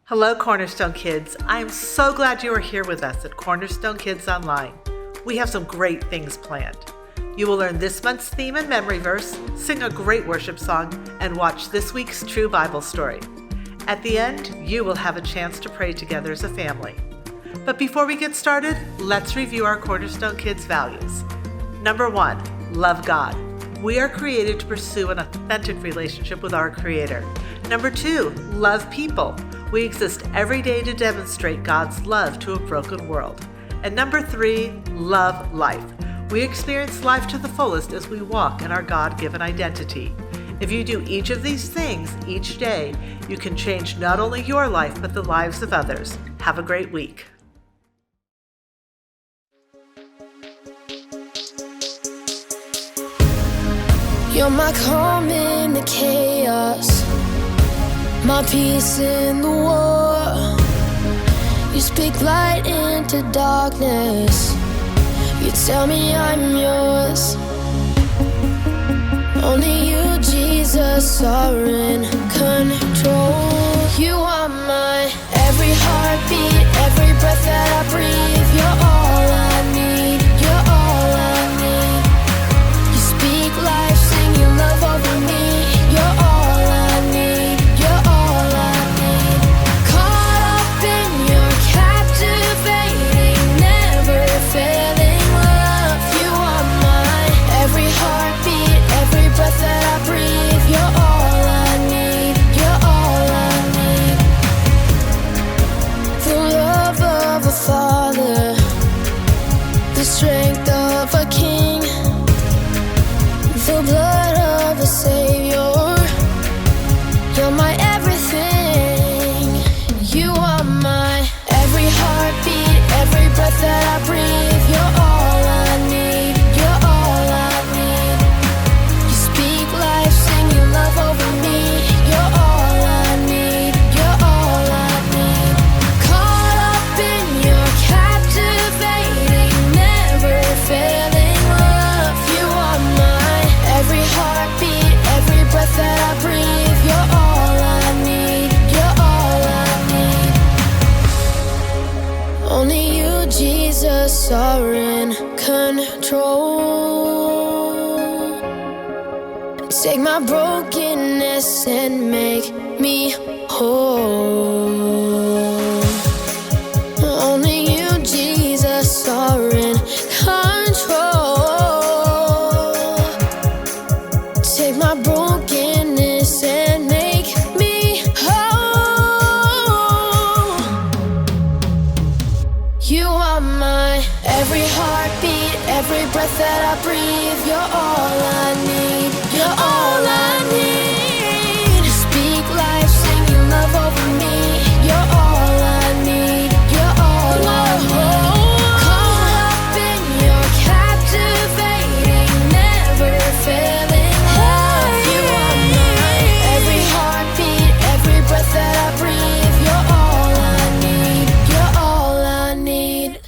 Hello, Cornerstone Kids. I am so glad you are here with us at Cornerstone Kids Online. We have some great things planned. You will learn this month's theme and memory verse, sing a great worship song, and watch this week's true Bible story. At the end, you will have a chance to pray together as a family. But before we get started, let's review our Cornerstone Kids values. Number 1, love God. We are created to pursue an authentic relationship with our Creator. Number 2, love people. We exist every day to demonstrate God's love to a broken world. And number 3, love life. We experience life to the fullest as we walk in our God-given identity. If you do each of these things each day, you can change not only your life, but the lives of others. Have a great week. You're my calm in the chaos, my peace in the war. You speak light into darkness. You tell me I'm yours. Only you, Jesus, are in control. You are my every heartbeat, every breath that I breathe. You're all I need. You're all I need. You speak life, sing your love over me. You're all I need. You're all I need. Caught up in your captivating, never failing love. You are my every heartbeat, every breath that I breathe. You're all I need. You're all I need. The love of a father, the strength of a king, the blood of a savior. You're my everything. You are my every heartbeat, every breath that I breathe. You're all I need. You're all I need. You speak life, sing your love over me. You're all I need. You're all I need. Caught up in your captivating, never failing love. You are my every heartbeat, every breath that I breathe. You're all I need. You're all I need. Only you, Jesus, are in control. Take my brokenness and make me whole. Only you, Jesus, are in control. Take my brokenness and make me whole. You are my every heartbeat, every breath that I breathe. You're all I need. You're all I need. You speak life, sing your love over me. You're all I need. You're all I need. Caught up in your captivating, never failing love. You are my every heartbeat, every breath that I breathe. You're all I need. You're all I need.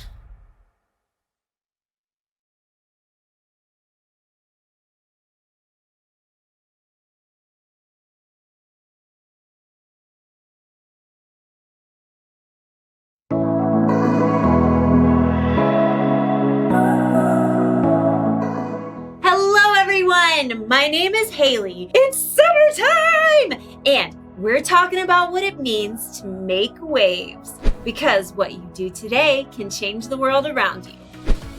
Hello everyone, my name is Haley. It's summertime! And we're talking about what it means to make waves. Because what you do today can change the world around you.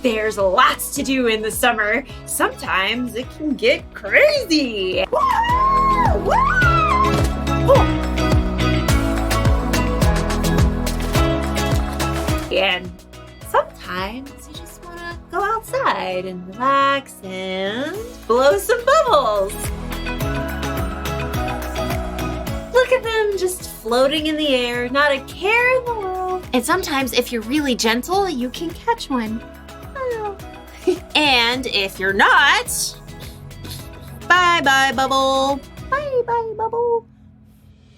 There's lots to do in the summer. Sometimes it can get crazy. Woo! Woo! Oh. And sometimes you just want to go outside and relax and blow some bubbles. Look at them just floating in the air, not a care in the world. And sometimes if you're really gentle, you can catch one. Oh. And if you're not, bye-bye bubble. Bye-bye bubble.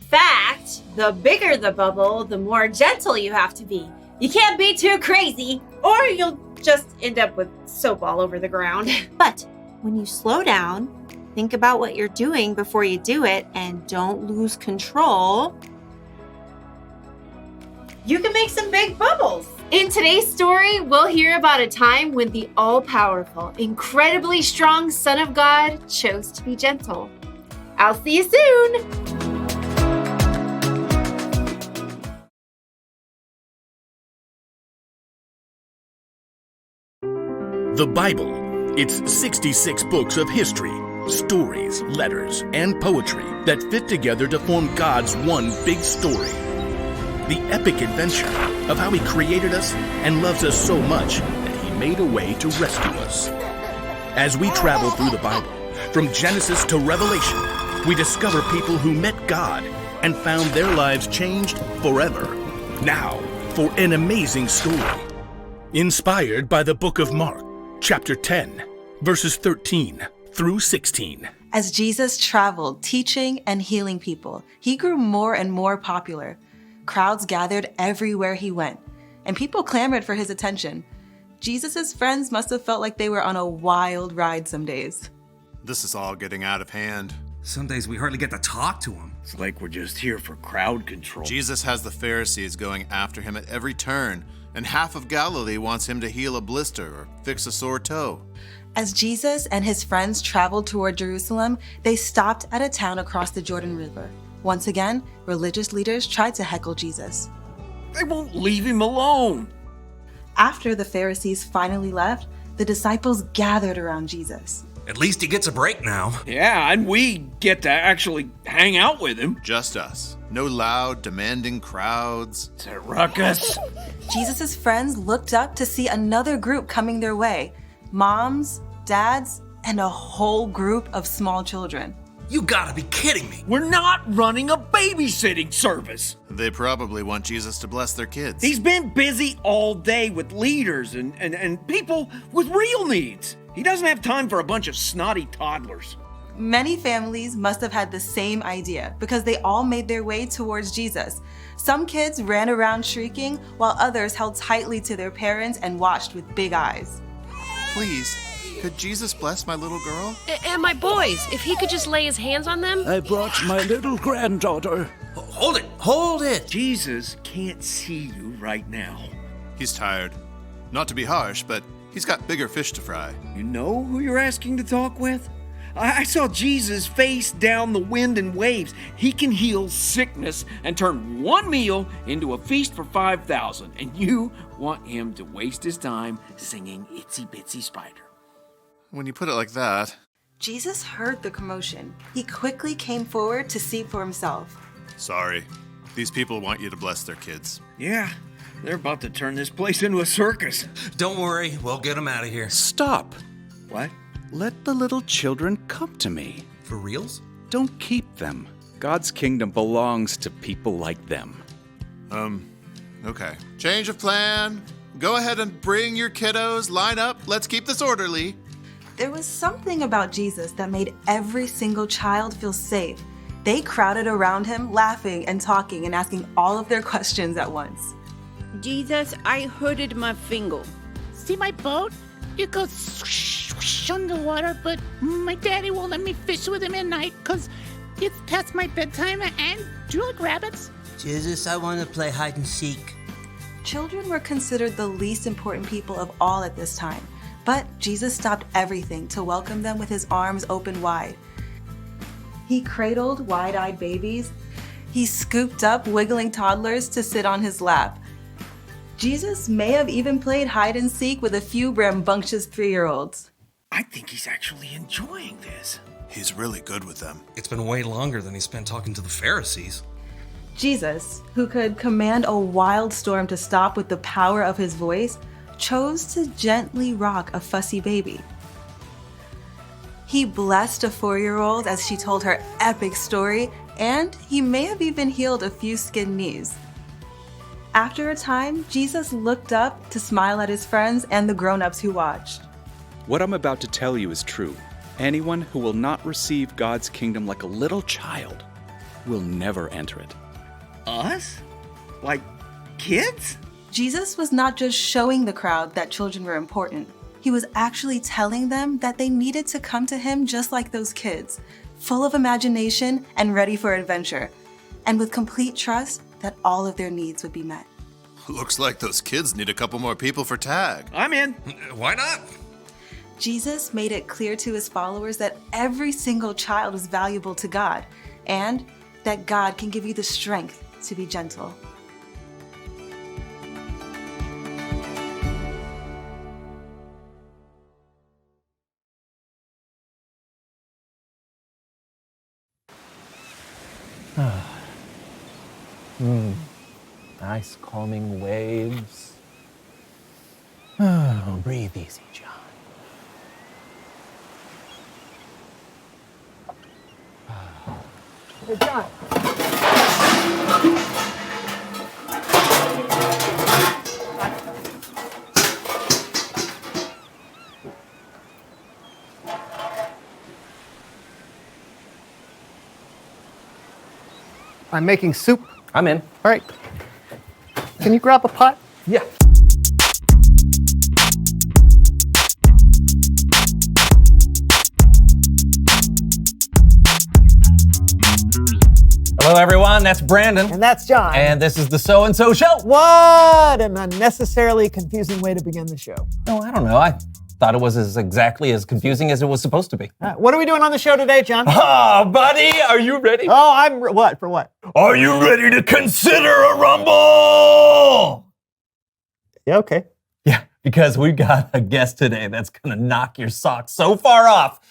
Fact, the bigger the bubble, the more gentle you have to be. You can't be too crazy, or you'll just end up with soap all over the ground. But when you slow down, think about what you're doing before you do it, and don't lose control, you can make some big bubbles. In today's story, we'll hear about a time when the all-powerful, incredibly strong Son of God chose to be gentle. I'll see you soon. The Bible. It's 66 books of history, stories, letters, and poetry that fit together to form God's one big story. The epic adventure of how He created us and loves us so much that He made a way to rescue us. As we travel through the Bible, from Genesis to Revelation, we discover people who met God and found their lives changed forever. Now, for an amazing story. Inspired by the book of Mark, chapter 10, verses 13 through 16. As Jesus traveled, teaching and healing people, He grew more and more popular. Crowds gathered everywhere He went, and people clamored for His attention. Jesus' friends must have felt like they were on a wild ride some days. This is all getting out of hand. Some days we hardly get to talk to him. It's like we're just here for crowd control. Jesus has the Pharisees going after Him at every turn, and half of Galilee wants Him to heal a blister or fix a sore toe. As Jesus and His friends traveled toward Jerusalem, they stopped at a town across the Jordan River. Once again, religious leaders tried to heckle Jesus. They won't leave Him alone. After the Pharisees finally left, the disciples gathered around Jesus. At least he gets a break now. Yeah, and we get to actually hang out with Him. Just us. No loud, demanding crowds. It's a ruckus. Jesus' friends looked up to see another group coming their way. Moms, dads, and a whole group of small children. You gotta be kidding me. We're not running a babysitting service. They probably want Jesus to bless their kids. He's been busy all day with leaders and people with real needs. He doesn't have time for a bunch of snotty toddlers. Many families must have had the same idea because they all made their way towards Jesus. Some kids ran around shrieking, while others held tightly to their parents and watched with big eyes. Please, could Jesus bless my little girl? And my boys, if He could just lay His hands on them. I brought my little granddaughter. Hold it. Jesus can't see you right now. He's tired. Not to be harsh, but he's got bigger fish to fry. You know who you're asking to talk with? I saw Jesus face down the wind and waves. He can heal sickness and turn one meal into a feast for 5,000. And you want Him to waste His time singing Itsy Bitsy Spider. When you put it like that. Jesus heard the commotion. He quickly came forward to see for himself. Sorry. These people want you to bless their kids. Yeah, they're about to turn this place into a circus. Don't worry, we'll get him out of here. Stop. What? Let the little children come to me. For reals? Don't keep them. God's kingdom belongs to people like them. Okay. Change of plan. Go ahead and bring your kiddos. Line up. Let's keep this orderly. There was something about Jesus that made every single child feel safe. They crowded around Him, laughing and talking and asking all of their questions at once. Jesus, I hurted my finger. See my boat? It goes swoosh underwater, but my daddy won't let me fish with him at night because it's past my bedtime. And do you like rabbits? Jesus, I want to play hide and seek. Children were considered the least important people of all at this time, but Jesus stopped everything to welcome them with His arms open wide. He cradled wide-eyed babies. He scooped up wiggling toddlers to sit on His lap. Jesus may have even played hide and seek with a few rambunctious 3-year-olds. I think he's actually enjoying this. He's really good with them. It's been way longer than he spent talking to the Pharisees. Jesus, who could command a wild storm to stop with the power of His voice, chose to gently rock a fussy baby. He blessed a 4-year-old as she told her epic story, and He may have even healed a few skinned knees. After a time, Jesus looked up to smile at His friends and the grown-ups who watched. What I'm about to tell you is true. Anyone who will not receive God's kingdom like a little child will never enter it. Us? Like kids? Jesus was not just showing the crowd that children were important. He was actually telling them that they needed to come to Him just like those kids, full of imagination and ready for adventure, and with complete trust that all of their needs would be met. Looks like those kids need a couple more people for tag. I'm in. Why not? Jesus made it clear to his followers that every single child is valuable to God and that God can give you the strength to be gentle. Nice calming waves. Oh, breathe easy, John. Hey, John. I'm making soup. I'm in. All right. Can you grab a pot? Yeah. Hello, everyone. That's Brandon. And that's John. And this is the So and So Show. What an unnecessarily confusing way to begin the show. Oh, I don't know. I thought it was exactly as confusing as it was supposed to be. What are we doing on the show today, John? Oh, buddy, are you ready? Oh, what? For what? Are you ready to consider a rumble? Yeah, okay. Yeah, because we've got a guest today that's gonna knock your socks so far off.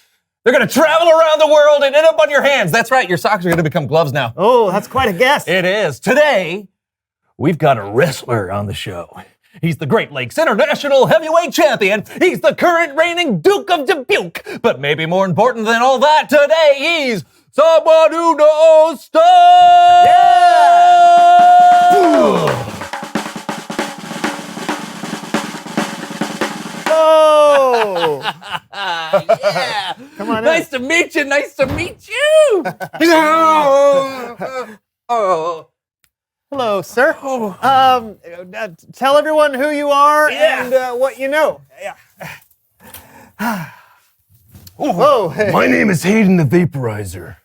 They're gonna travel around the world and end up on your hands. That's right, your socks are gonna become gloves now. Oh, that's quite a guest. It is. Today, we've got a wrestler on the show. He's the Great Lakes International Heavyweight Champion. He's the current reigning Duke of Dubuque. But maybe more important than all that, today he's someone who knows stuff! Yeah! Oh! Yeah! Come on in. Nice to meet you, nice to meet you! Oh. Hello, sir. Tell everyone who you are and what you know. Yeah. Whoa. My name is Hayden the Vaporizer,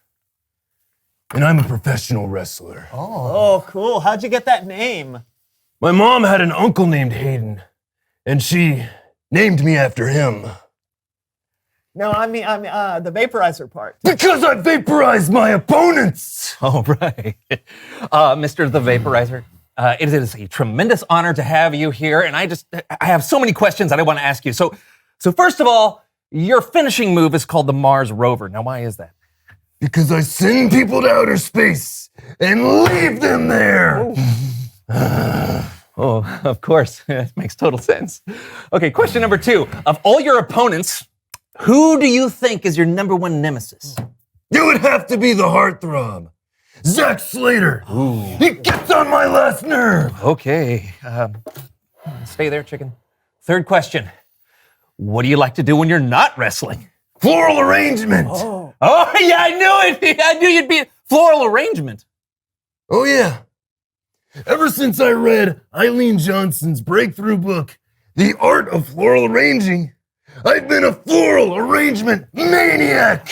and I'm a professional wrestler. Oh, cool. How'd you get that name? My mom had an uncle named Hayden, and she named me after him. No, I mean the vaporizer part. Because I vaporize my opponents! Oh, right. Mr. The Vaporizer, it is a tremendous honor to have you here, and I have so many questions that I want to ask you. So first of all, your finishing move is called the Mars Rover. Now, why is that? Because I send people to outer space and leave them there! Oh, of course. That makes total sense. Okay, question number 2. Of all your opponents, who do you think is your number one nemesis? It would have to be the heartthrob, Zack Slater. Ooh. He gets on my last nerve. Okay. Stay there, chicken. Third question. What do you like to do when you're not wrestling? Floral arrangement. Oh, yeah, I knew it. I knew you'd be floral arrangement. Oh, yeah. Ever since I read Eileen Johnson's breakthrough book, The Art of Floral Arranging, I've been a floral arrangement maniac.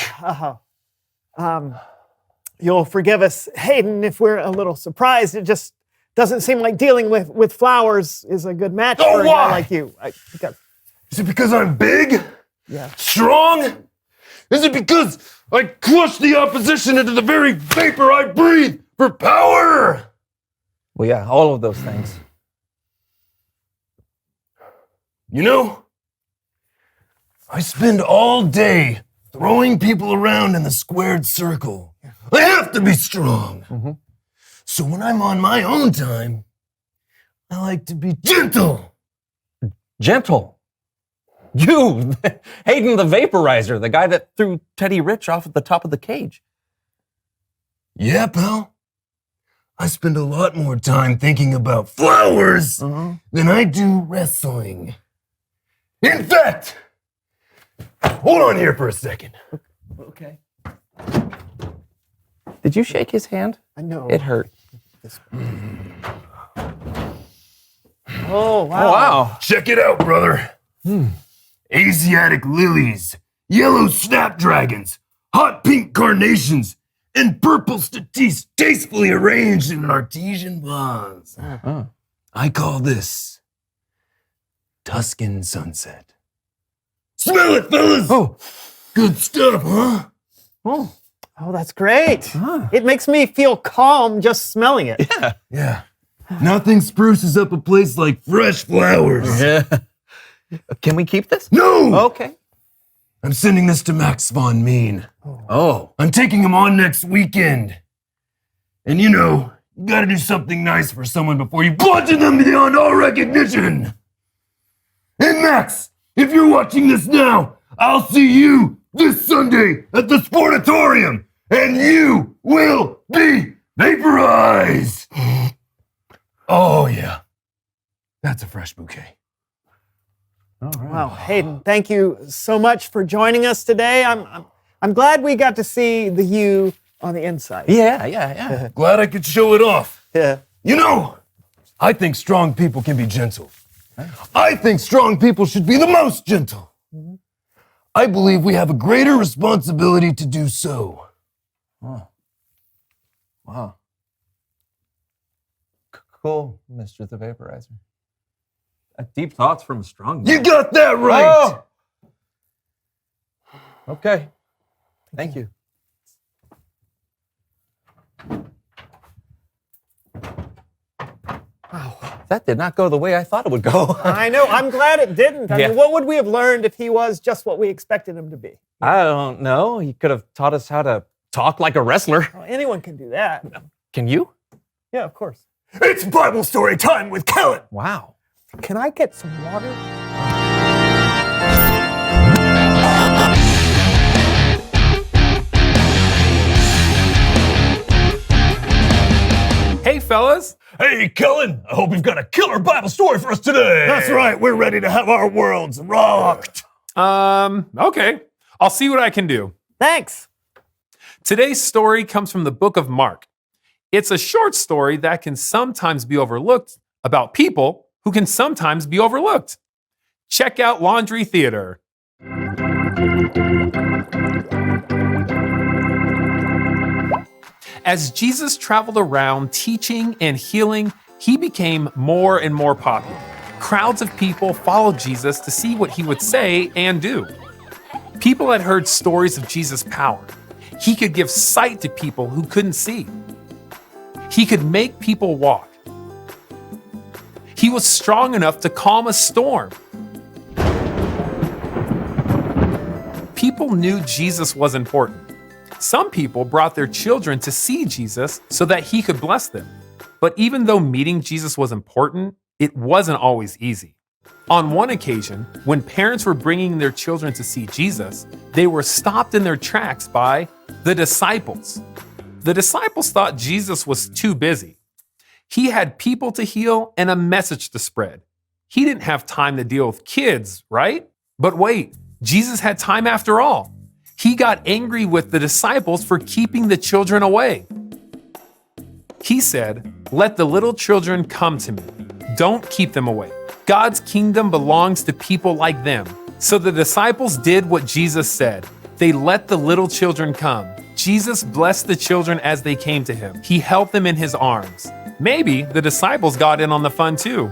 You'll forgive us, Hayden, if we're a little surprised. It just doesn't seem like dealing with flowers is a good match for a guy like you. Is it because I'm big? Yeah. Strong? Is it because I crush the opposition into the very vapor I breathe for power? Well, yeah, all of those things. You know, I spend all day throwing people around in the squared circle. I have to be strong. Mm-hmm. So when I'm on my own time, I like to be gentle. Gentle? You, Hayden the Vaporizer, the guy that threw Teddy Rich off at the top of the cage. Yeah, pal. I spend a lot more time thinking about flowers than I do wrestling. In fact, hold on here for a second. Okay. Did you shake his hand? I know. It hurt. Oh, wow. Oh, wow. Check it out, brother. Asiatic lilies, yellow snapdragons, hot pink carnations, and purple statice tastefully arranged in an artesian vase. I call this Tuscan sunset. Smell it, fellas! Oh, good stuff, huh? Oh, that's great. It makes me feel calm just smelling it. Yeah. Nothing spruces up a place like fresh flowers. Yeah. Can we keep this? No! Okay. I'm sending this to Max Von Mean. Oh. I'm taking him on next weekend. And you know, you gotta do something nice for someone before you bludgeon them beyond all recognition. And Max, if you're watching this now, I'll see you this Sunday at the Sportatorium, and you will be vaporized. Oh yeah, that's a fresh bouquet. All right. Wow, Hayden, thank you so much for joining us today. I'm glad we got to see the you on the inside. Yeah. Glad I could show it off. Yeah. You know, I think strong people can be gentle. I think strong people should be the most gentle. I believe we have a greater responsibility to do so. Oh. Wow. Cool, Mr. the Vaporizer. Deep thoughts from a strong man. You got that right! Oh! Okay. Thank you. Wow. That did not go the way I thought it would go. I know. I'm glad it didn't. I Yeah. mean, what would we have learned if he was just what we expected him to be? I don't know. He could have taught us how to talk like a wrestler. Well, anyone can do that. Can you? Yeah, of course. It's Bible story time with Kellen! Wow. Can I get some water? Hey, fellas. Hey, Kellen, I hope you've got a killer Bible story for us today. That's right, we're ready to have our worlds rocked. Okay. I'll see what I can do. Thanks. Today's story comes from the book of Mark. It's a short story that can sometimes be overlooked about people who can sometimes be overlooked. Check out Laundry Theater. As Jesus traveled around teaching and healing, he became more and more popular. Crowds of people followed Jesus to see what he would say and do. People had heard stories of Jesus' power. He could give sight to people who couldn't see. He could make people walk. He was strong enough to calm a storm. People knew Jesus was important. Some people brought their children to see Jesus so that he could bless them. But even though meeting Jesus was important, it wasn't always easy. On one occasion, when parents were bringing their children to see Jesus, they were stopped in their tracks by the disciples. The disciples thought Jesus was too busy. He had people to heal and a message to spread. He didn't have time to deal with kids, right? But wait, Jesus had time after all. He got angry with the disciples for keeping the children away. He said, "Let the little children come to me. Don't keep them away. God's kingdom belongs to people like them." So the disciples did what Jesus said. They let the little children come. Jesus blessed the children as they came to him. He held them in his arms. Maybe the disciples got in on the fun too.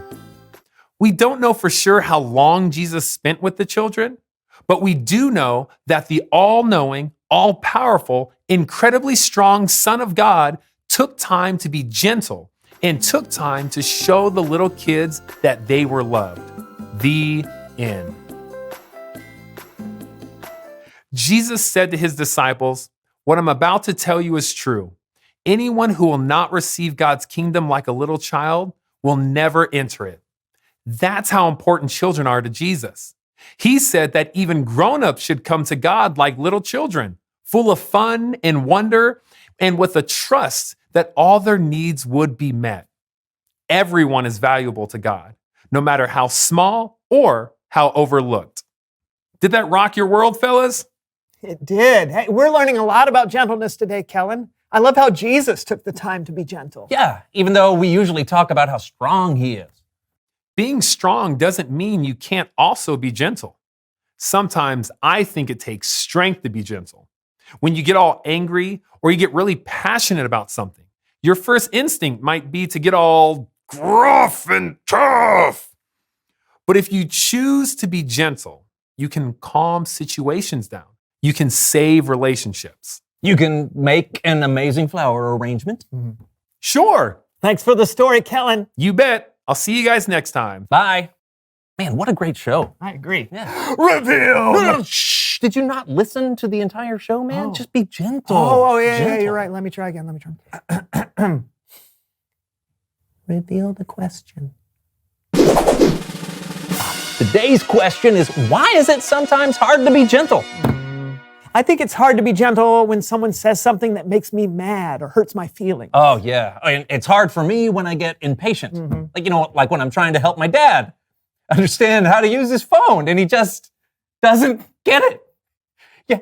We don't know for sure how long Jesus spent with the children, but we do know that the all-knowing, all-powerful, incredibly strong Son of God took time to be gentle and took time to show the little kids that they were loved. The end. Jesus said to his disciples, "What I'm about to tell you is true. Anyone who will not receive God's kingdom like a little child will never enter it." That's how important children are to Jesus. He said that even grown-ups should come to God like little children, full of fun and wonder, and with a trust that all their needs would be met. Everyone is valuable to God, no matter how small or how overlooked. Did that rock your world, fellas? It did. Hey, we're learning a lot about gentleness today, Kellen. I love how Jesus took the time to be gentle. Yeah, even though we usually talk about how strong he is. Being strong doesn't mean you can't also be gentle. Sometimes I think it takes strength to be gentle. When you get all angry or you get really passionate about something, your first instinct might be to get all gruff and tough. But if you choose to be gentle, you can calm situations down. You can save relationships. You can make an amazing flower arrangement. Sure. Thanks for the story, Kellen. You bet. I'll see you guys next time. Bye. Man, what a great show. I agree. Yeah. Reveal! No, shh. Did you not listen to the entire show, man? Oh. Just be gentle. Yeah, Gentle. you're right. Let me try again. Reveal the question. Today's question is, why is it sometimes hard to be gentle? I think it's hard to be gentle when someone says something that makes me mad or hurts my feelings. Oh, yeah. And it's hard for me when I get impatient. Like when I'm trying to help my dad understand how to use his phone and he just doesn't get it.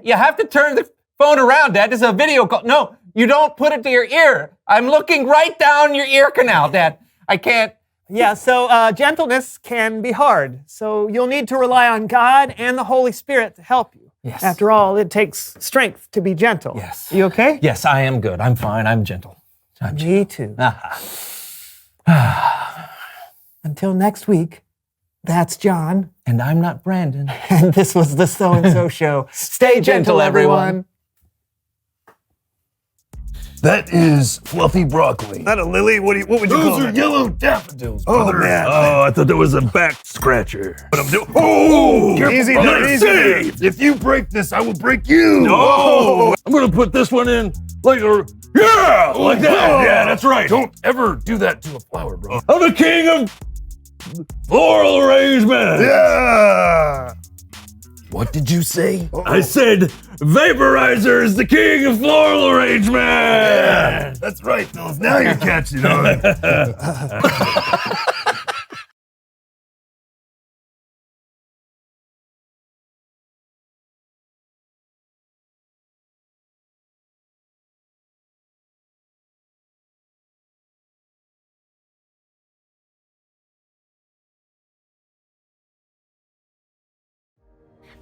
You have to turn the phone around, Dad. This is a video call. No, you don't put it to your ear. I'm looking right down your ear canal, Dad. I can't. Yeah, so gentleness can be hard. So you'll need to rely on God and the Holy Spirit to help you. Yes. After all, it takes strength to be gentle. Yes. You okay? Yes, I am good. I'm fine. I'm gentle. Me too. Until next week, that's John. And I'm not Brandon. And this was the So-and-So Show. Stay gentle, everyone. That is fluffy broccoli. Not a lily? What would you call Those are it? yellow daffodils, Oh, brother. man. Oh, I thought there was a back scratcher. But I'm doing. Oh, careful, Easy brother. there, easy there. If you break this, I will break you. No. I'm gonna put this one in like a like that. Yeah, that's right. Don't ever do that to a flower, bro. I'm the king of floral arrangement. Yeah. What did you say? I said vaporizer is the king of floral arrangement. Yeah, that's right, Phils. Now you're catching on.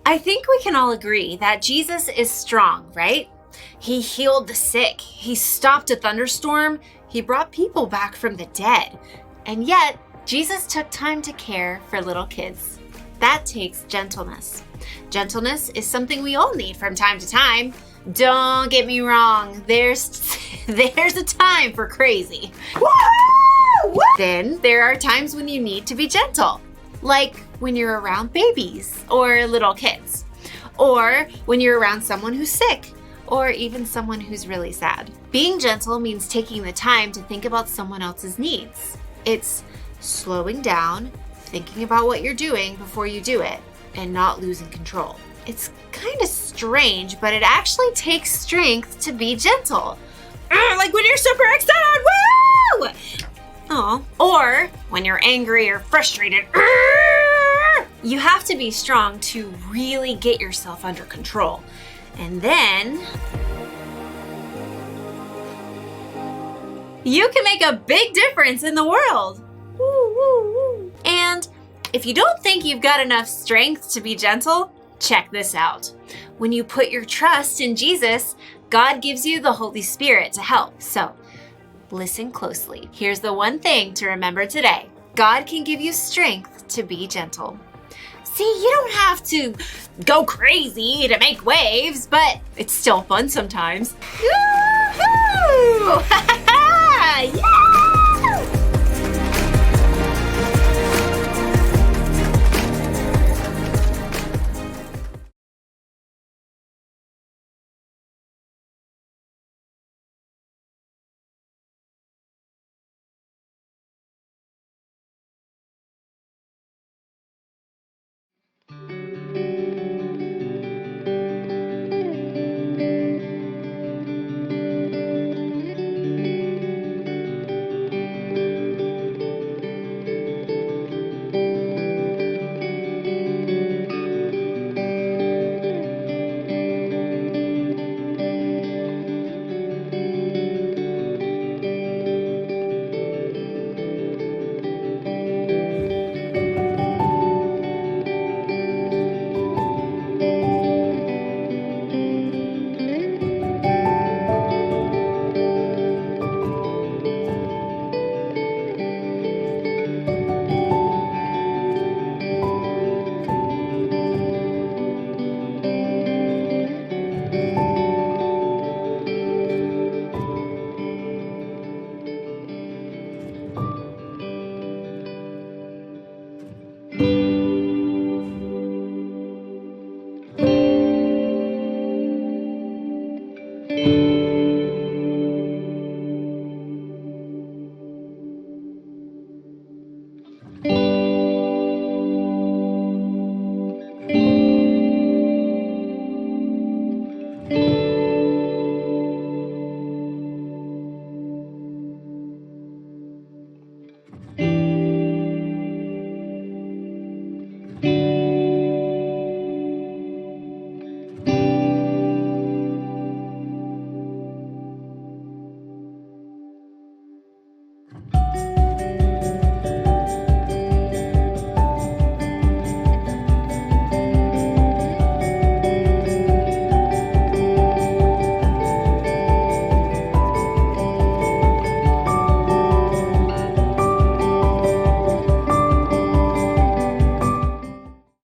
I think we can all agree that Jesus is strong, right? He healed the sick. He stopped a thunderstorm. He brought people back from the dead. And yet, Jesus took time to care for little kids. That takes gentleness. Gentleness is something we all need from time to time. Don't get me wrong. There's a time for crazy. Woo! Then there are times when you need to be gentle. Like when you're around babies or little kids, or when you're around someone who's sick, or even someone who's really sad. Being gentle means taking the time to think about someone else's needs. It's slowing down, thinking about what you're doing before you do it, and not losing control. It's kind of strange, but it actually takes strength to be gentle. Like when you're super excited, woo! Oh, or when you're angry or frustrated. You have to be strong to really get yourself under control. And then you can make a big difference in the world. Woo, woo, woo. And if you don't think you've got enough strength to be gentle, check this out. When you put your trust in Jesus, God gives you the Holy Spirit to help. So listen closely. Here's the one thing to remember today. God can give you strength to be gentle. See, you don't have to go crazy to make waves, but it's still fun sometimes. Woo-hoo! Yeah!